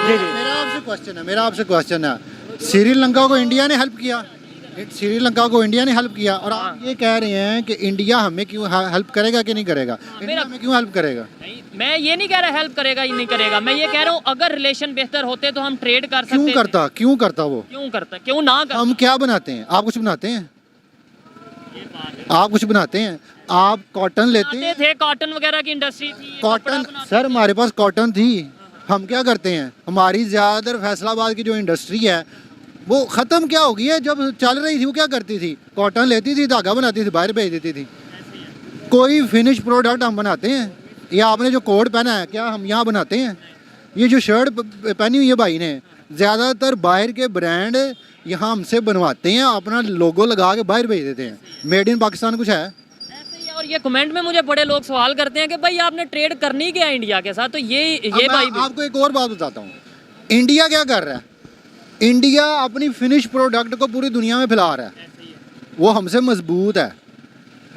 मेरा आपसे क्वेश्चन है, श्रीलंका को इंडिया ने हेल्प किया, श्रीलंका को इंडिया ने हेल्प किया, और आप ये कह रहे हैं कि इंडिया हमें क्यों हेल्प करेगा कि नहीं करेगा? इंडिया हमें क्यों हेल्प करेगा? नहीं, मैं ये नहीं कह रहा हेल्प करेगा या नहीं करेगा, मैं ये कह रहा हूँ अगर रिलेशन बेहतर होते तो हम ट्रेड कर सकते। क्यों करता वो? क्यों ना करता? हम क्या बनाते हैं? आप कुछ बनाते हैं? आप कुछ बनाते हैं? आप कॉटन लेते हैं? थे कॉटन वगैरह की इंडस्ट्री थी, कॉटन, सर हमारे पास कॉटन थी। हम क्या करते हैं, हमारी ज़्यादातर फैसलाबाद की जो इंडस्ट्री है वो ख़त्म क्या हो गई है। जब चल रही थी वो क्या करती थी, कॉटन लेती थी, धागा बनाती थी, बाहर भेज देती थी। कोई फिनिश प्रोडक्ट हम बनाते हैं? या आपने जो कोट पहना है क्या हम यहाँ बनाते हैं? ये जो शर्ट पहनी हुई है भाई ने, ज़्यादातर बाहर के ब्रांड यहाँ हमसे बनवाते हैं, अपना लोगो लगा के बाहर भेज देते हैं। मेड इन पाकिस्तान कुछ है? ऐसे ही। और ये कमेंट में मुझे बड़े लोग सवाल करते हैं कि भाई आपने ट्रेड करनी क्या इंडिया के साथ, तो ये भाई आपको एक और बात बताता हूँ, इंडिया क्या कर रहा है। इंडिया अपनी फिनिश प्रोडक्ट को पूरी दुनिया में फैला रहा है, वो हमसे मजबूत है।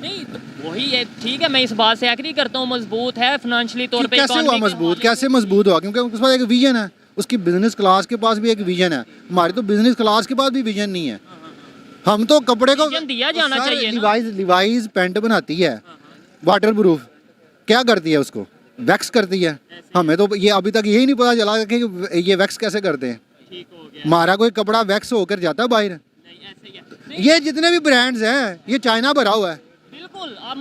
नहीं तो वही है, ठीक है, मैं इस बात से एग्री करता हूँ, मजबूत है फाइनेंशियली तौर पे। कैसे हुआ मजबूत? कैसे मजबूत हुआ? क्योंकि उसके पास एक विजन है, उसकी बिजनेस क्लास के पास भी एक विजन है। हमारी तो बिजनेस क्लास के पास भी विजन नहीं है। हम तो कपड़े को दिया जाना चाहिए। लिवाइज पैंट बनाती है वाटर प्रूफ, क्या करती है उसको? वैक्स करती है। हमें तो ये अभी तक यही नहीं पता चला कि ये वैक्स कैसे करते हैं। हमारा कोई कपड़ा वैक्स होकर जाता है बाहर? ये जितने भी ब्रांड्स हैं ये चाइना भरा हुआ है। बिल्कुल, आप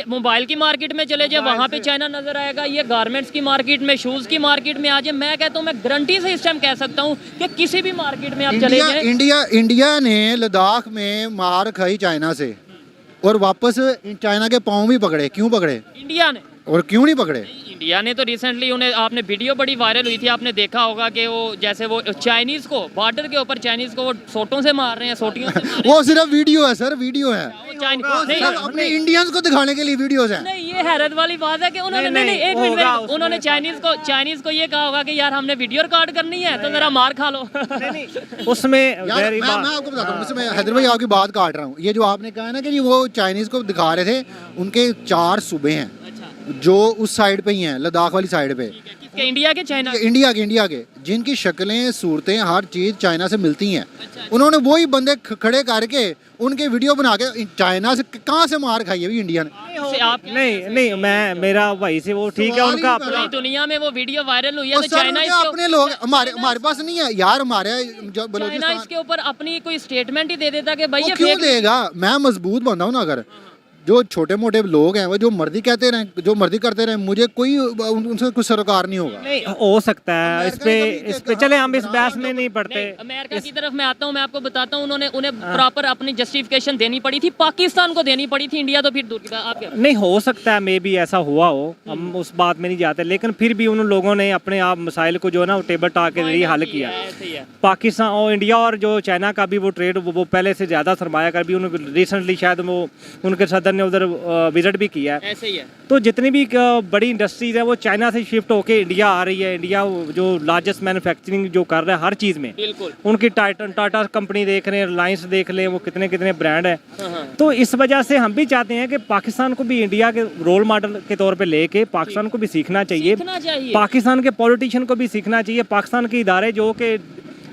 मोबाइल की मार्केट में चले जाए, वहाँ पे चाइना नजर आएगा। ये गारमेंट्स की मार्केट में, शूज की मार्केट में आ जाए, मैं कहता हूँ, मैं गारंटी से इस टाइम कह सकता हूँ कि किसी भी मार्केट में आप चले जाए। इंडिया ने लद्दाख में मार खाई चाइना से, और वापस चाइना के पाँव भी पकड़े। क्यों पकड़े इंडिया ने? और क्यों नहीं पकड़े? इंडिया ने तो रिसेंटली उन्हें, आपने वीडियो बड़ी वायरल हुई थी, आपने देखा होगा कि वो जैसे वो चाइनीज को बॉर्डर के ऊपर चाइनीज को वो सोटों से मार रहे हैं, सोटियों से मार रहे हैं। वो सिर्फ वीडियो है सर, वीडियो है। अपने इंडियंस को दिखाने के लिए वीडियोस हैं। नहीं, ये हैरत वाली बात है कि उन्होंने एक मिनट, उन्होंने चाइनीज को ये कहा होगा कि यार हमने वीडियो रिकॉर्ड करनी है तो जरा मार खा लो। उसमें मैं आपको बताता हूँ, इसमें हैदर भाई आपकी बात काट रहा हूँ। ये जो आपने कहा ना कि वो चाइनीज को दिखा रहे थे, उनके 4 सूबे हैं जो उस साइड पे ही हैं, लद्दाख वाली साइड पे। इंडिया के चाइना इंडिया के जिनकी शक्लें, सूरतें, हर चीज चाइना से मिलती हैं। उन्होंने वही बंदे खड़े करके उनके वीडियो बना के, चाइना से कहाँ से मार खाई है भी इंडिया ने? आप नहीं मैं मेरा भाई से वो ठीक है उनका अपनी दुनिया में वो वीडियो वायरल हुई है तो चाइना अपने लोग, हमारे पास नहीं है यार। हमारे चाइना इसके ऊपर अपनी कोई स्टेटमेंट ही दे देता कि भाई ये क्यों देगा? मैं मजबूत बंदा हूँ ना। अगर जो छोटे मोटे लोग हैं वो जो मर्जी कहते रहे, जो मर्जी करते रहे, मुझे कोई उनसे कुछ सरोकार नहीं होगा। नहीं हो सकता है इस पे चले, हम इस बहस में नहीं पड़ते। अमेरिका की तरफ मैं आता हूँ, मैं आपको बताता हूँ, उन्हें प्रॉपर अपनी जस्टिफिकेशन देनी पड़ी थी, पाकिस्तान को देनी पड़ी थी, इंडिया तो फिर दूर की बात। आप क्या? नहीं हो सकता है, मे भी ऐसा हुआ हो, हम उस बात में नहीं जाते, लेकिन फिर भी उन लोगों ने अपने आप मसाइल को जो है ना टेबल टॉक के जरिए हल किया। पाकिस्तान और इंडिया और जो चाइना का भी वो ट्रेड वो पहले से ज़्यादा सरमाया कर भी उन्होंने रिसेंटली शायद वो उनके सदर ने उधर विजिट भी किया है। ऐसे ही है। तो जितनी भी बड़ी इंडस्ट्रीज है वो चाइना से शिफ्ट होके इंडिया आ रही है। इंडिया जो लार्जेस्ट मैन्युफैक्चरिंग जो कर रहा है हर चीज़ में, बिल्कुल। उनकी टाटा कंपनी देख रहे हैं, रिलायंस देख लें, वो कितने कितने ब्रांड है। तो इस वजह से हम भी चाहते हैं कि पाकिस्तान को भी इंडिया के रोल मॉडल के तौर पे लेके पाकिस्तान को भी सीखना चाहिए, पाकिस्तान के पॉलिटिशियन को भी सीखना चाहिए। पाकिस्तान के इदारे जो कि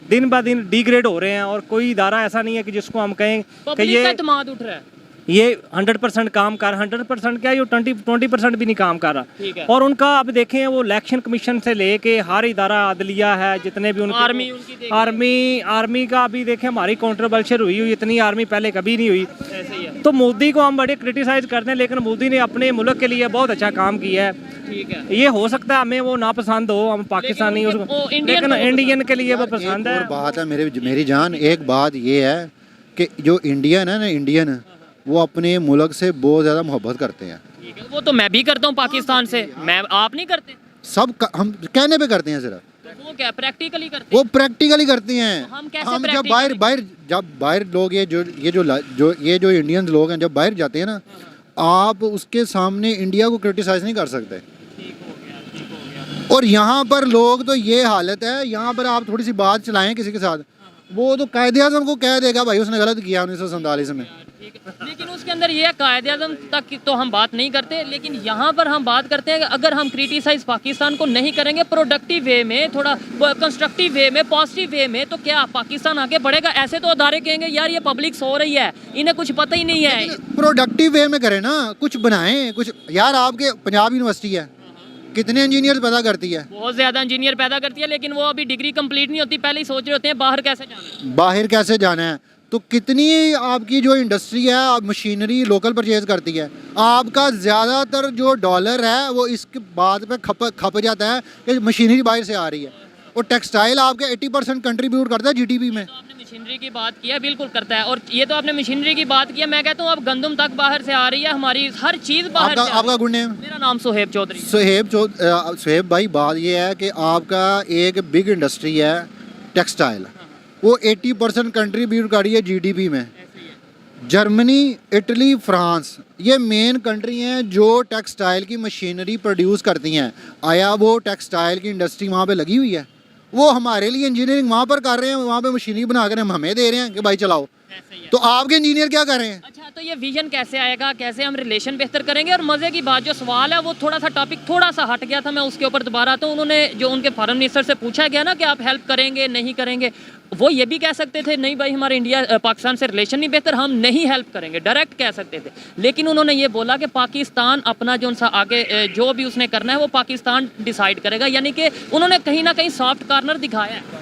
दिन ब दिन डिग्रेड हो रहे हैं, और कोई इदारा ऐसा नहीं है कि जिसको हम कहें कि ये एतमाद उठ रहा है, ये 100% काम कर, 100% क्या, ये 20% भी नहीं काम कर रहा। और उनका अब देखें, वो इलेक्शन कमीशन से लेके हर इदारा, अदलिया है, जितने भी उनके आर्मी का अभी देखें, हमारी कंट्रोवर्शियल हुई इतनी आर्मी पहले कभी नहीं हुई। तो मोदी को हम बड़े क्रिटिसाइज करते हैं, लेकिन मोदी ने अपने मुल्क के लिए बहुत अच्छा काम किया है। ये हो सकता है हमें वो नापसंद हो, हम पाकिस्तानी, लेकिन इंडियन के लिए वो पसंद है। बात है मेरी जान, एक बात ये है कि जो इंडियन है ना, इंडियन वो अपने मुल्क से बहुत ज़्यादा मोहब्बत करते हैं। वो तो मैं भी करता हूँ पाकिस्तान से, आप नहीं करते? सब हम कहने पे करते हैं सिर्फ, तो वो क्या प्रैक्टिकली करते हैं? वो प्रैक्टिकली करते हैं। हम जब बाहर लोग ये जो इंडियन लोग हैं, जब बाहर जाते हैं ना, आप उसके सामने इंडिया को क्रिटिसाइज नहीं कर सकते। और यहाँ पर लोग तो ये हालत है, यहाँ पर आप थोड़ी सी बात चलाएं किसी के साथ, वो तो कायदे आज़म को कह देगा भाई उसने गलत किया 1947 में। ठीक है। लेकिन उसके अंदर ये कायदे आज़म तक की तो हम बात नहीं करते, लेकिन यहाँ पर हम बात करते हैं कि अगर हम क्रिटिसाइज पाकिस्तान को नहीं करेंगे प्रोडक्टिव वे में, थोड़ा कंस्ट्रक्टिव वे में, पॉजिटिव वे में, तो क्या पाकिस्तान आगे बढ़ेगा? ऐसे तो अदारे कहेंगे यार ये पब्लिक सो रही है, इन्हें कुछ पता ही नहीं है। प्रोडक्टिव वे में करें ना, कुछ बनाएं कुछ। यार आपके पंजाब यूनिवर्सिटी है, कितने इंजीनियर पैदा करती है? बहुत ज़्यादा इंजीनियर पैदा करती है, लेकिन वो अभी डिग्री कंप्लीट नहीं होती, पहले ही सोच रहे होते हैं बाहर कैसे जाना है। बाहर कैसे जाना है। तो कितनी आपकी जो इंडस्ट्री है, आप मशीनरी लोकल परचेज करती है, आपका ज़्यादातर जो डॉलर है वो इसके बाद पे खप जाता है कि मशीनरी बाहर से आ रही है। और टेक्सटाइल आपके 80% कंट्रीब्यूट करता है जीडीपी में। तो आपने मशीनरी की बात की है, बिल्कुल करता है। और ये तो आपने मशीनरी की बात की है, मैं कहता हूँ अब गंदम तक बाहर से आ रही है, हमारी हर चीज़ बाहर से। आपका गुड नेम? मेरा नाम सुहेब चौधरी। सुहेब भाई, बात ये है कि आपका एक बिग इंडस्ट्री है टेक्सटाइल, वो 80% कंट्रीब्यूट कर रही है जीडीपी में। जर्मनी, इटली, फ्रांस, ये मेन कंट्री हैं जो टेक्सटाइल की मशीनरी प्रोड्यूस करती हैं। आया वो टेक्सटाइल की इंडस्ट्री वहाँ पे लगी हुई है, वो हमारे लिए इंजीनियरिंग वहाँ पर कर रहे हैं, वहाँ पे मशीनरी बना कर हम हमें दे रहे हैं कि भाई चलाओ। तो आपके इंजीनियर क्या कर रहे हैं? अच्छा, तो ये विजन कैसे आएगा, कैसे हम रिलेशन बेहतर करेंगे? और मज़े की बात, जो सवाल है वो थोड़ा सा टॉपिक थोड़ा सा हट गया था, मैं उसके ऊपर दोबारा, तो उन्होंने जो उनके फॉरेन मिनिस्टर से पूछा गया ना कि आप हेल्प करेंगे नहीं करेंगे, वो ये भी कह सकते थे नहीं भाई हमारे इंडिया पाकिस्तान से रिलेशन नहीं बेहतर, हम नहीं हेल्प करेंगे, डायरेक्ट कह सकते थे। लेकिन उन्होंने ये बोला कि पाकिस्तान अपना जो उनसा आगे जो भी उसने करना है वो पाकिस्तान डिसाइड करेगा, यानी कि उन्होंने कहीं ना कहीं सॉफ्ट कॉर्नर दिखाया है।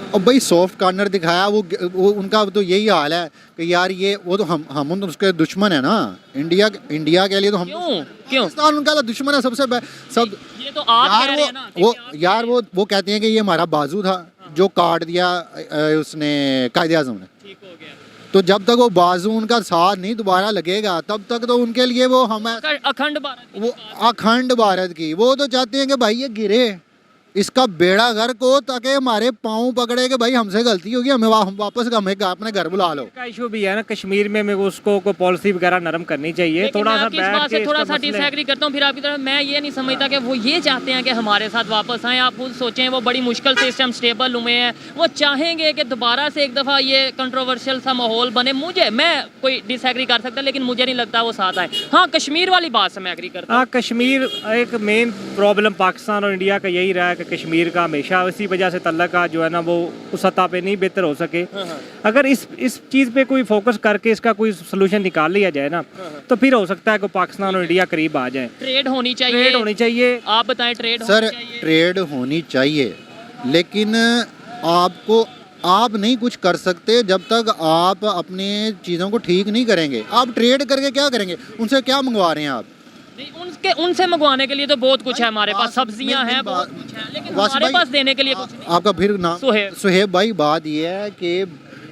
अब भाई सॉफ्ट कॉर्नर दिखाया, वो उनका तो यही हाल है कि यार ये वो तो हम तो उसके दुश्मन है ना। इंडिया के लिए तो हम क्यों पाकिस्तान उनका तो दुश्मन है सब। ये तो आप कह रहे हैं ना वो यार वो कहते हैं कि ये हमारा बाजू था जो काट दिया उसने कायदे आज़म ने। ठीक हो गया। तो जब तक वो बाजू उनका साथ नहीं दोबारा लगेगा तब तक तो उनके लिए वो हम अखंड भारत, वो अखंड भारत की वो तो चाहते हैं कि भाई ये गिरे, इसका बेड़ा घर को, ताकि हमारे पाँव पकड़े कि भाई हमसे गलती होगी, हमें हम वापस हमें अपने घर बुला लो। का इशू भी है ना कश्मीर में उसको कोई पॉलिसी वगैरह नरम करनी चाहिए। थोड़ा सा बैठ के थोड़ा सा डिसएग्री करता हूँ फिर आपकी तरफ। मैं ये नहीं समझता कि वो ये चाहते हैं कि हमारे साथ वापस आए। आप खुद सोचें, वो बड़ी मुश्किल से इस टाइम स्टेबल हुए हैं, वो चाहेंगे कि दोबारा से एक दफ़ा ये कंट्रोवर्शियल सा माहौल बने। मैं कोई डिसएग्री कर सकता, लेकिन मुझे नहीं लगता वो साथ आए। हाँ, कश्मीर वाली बात से मैं एग्री करता हूँ। हाँ, कश्मीर एक मेन प्रॉब्लम पाकिस्तान और इंडिया का यही रहा है कि कश्मीर का हमेशा इसी वजह से तल्लका जो है ना वो उस सतह पे नहीं बेहतर हो सके। अगर इस चीज़ पे कोई फोकस करके इसका कोई सोल्यूशन निकाल लिया जाए ना, तो फिर हो सकता है कि पाकिस्तान और इंडिया करीब आ जाए। ट्रेड होनी चाहिए। आप बताएं, ट्रेड सर ट्रेड होनी चाहिए, लेकिन आप नहीं कुछ कर सकते जब तक आप अपने चीज़ों को ठीक नहीं करेंगे। आप ट्रेड करके क्या करेंगे? उनसे क्या मंगवा रहे हैं आप? उनसे मंगवाने के लिए तो बहुत कुछ है हमारे पास, सब्जियां हैं, बहुत कुछ है, लेकिन हमारे पास देने के लिए कुछ नहीं। आपका फिर नाम सुहेब भाई। बात ये है कि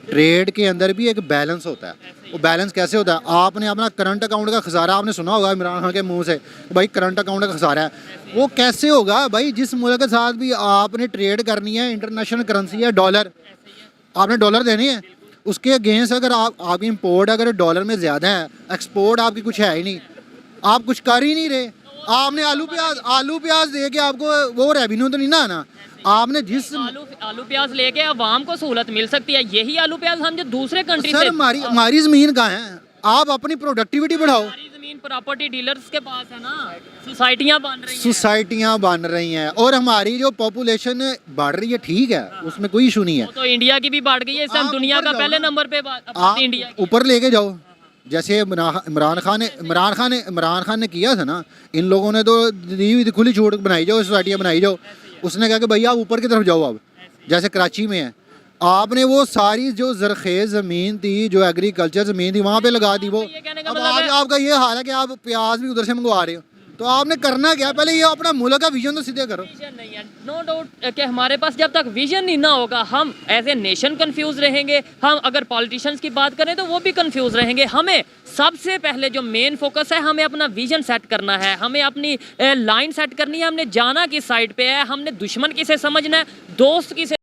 ट्रेड के अंदर भी एक बैलेंस होता है। वो बैलेंस कैसे होता है? आपने अपना करंट अकाउंट का खसारा आपने सुना होगा इमरान खान के मुंह से, भाई करंट अकाउंट का खसारा है। वो कैसे होगा भाई? जिस मुल्क के साथ भी आपने ट्रेड करनी है, इंटरनेशनल करेंसी है डॉलर, आपने डॉलर देनी है, उसके अगेंस्ट अगर आपकी इम्पोर्ट अगर डॉलर में ज़्यादा है, एक्सपोर्ट आपकी कुछ है ही नहीं, आप कुछ कर ही नहीं रहे। आपने आलू प्याज दे के आपको वो रेवेन्यू तो नहीं ना आना। आपने जिस आलू प्याज लेके आवाम को सहूलत मिल सकती है, यही आलू प्याज हम जो दूसरे कंट्री से हमारी ज़मीन कहाँ है? आप अपनी प्रोडक्टिविटी बढ़ाओ। हमारी ज़मीन प्रॉपर्टी डीलर्स के पास है ना, सोसाइटियाँ बन रही हैं और हमारी जो पॉपुलेशन बढ़ रही है, ठीक है, उसमें कोई इशू नहीं है। तो इंडिया की भी बढ़ गई है, इस टाइम दुनिया का पहले नंबर पे इंडिया ऊपर लेके जाओ। जैसे इमरान खान ने किया था ना, इन लोगों ने तो खुली छूट बनाई जाओ, सोसाइटियाँ बनाई जाओ। उसने कहा कि भैया आप ऊपर की तरफ जाओ। अब जैसे कराची में है, आपने वो सारी जो ज़रखेज़ ज़मीन थी, जो एग्रीकल्चर ज़मीन थी, वहाँ पे लगा दी। वो अब आज आपका ये हाल है कि आप प्याज भी उधर से मंगवा रहे हो। तो आपने करना क्या? पहले ये अपना मुल्क का विजन तो सीधे करो। विजन नहीं है, नो डाउट कि हमारे पास जब तक विजन ही ना होगा, हम एज ए नेशन कंफ्यूज रहेंगे। हम अगर पॉलिटिशियंस की बात करें तो वो भी कंफ्यूज रहेंगे। हमें सबसे पहले जो मेन फोकस है, हमें अपना विजन सेट करना है, हमें अपनी लाइन सेट करनी है। हमने जाना किस साइड पे है, हमने दुश्मन किसे समझना है, दोस्त किसे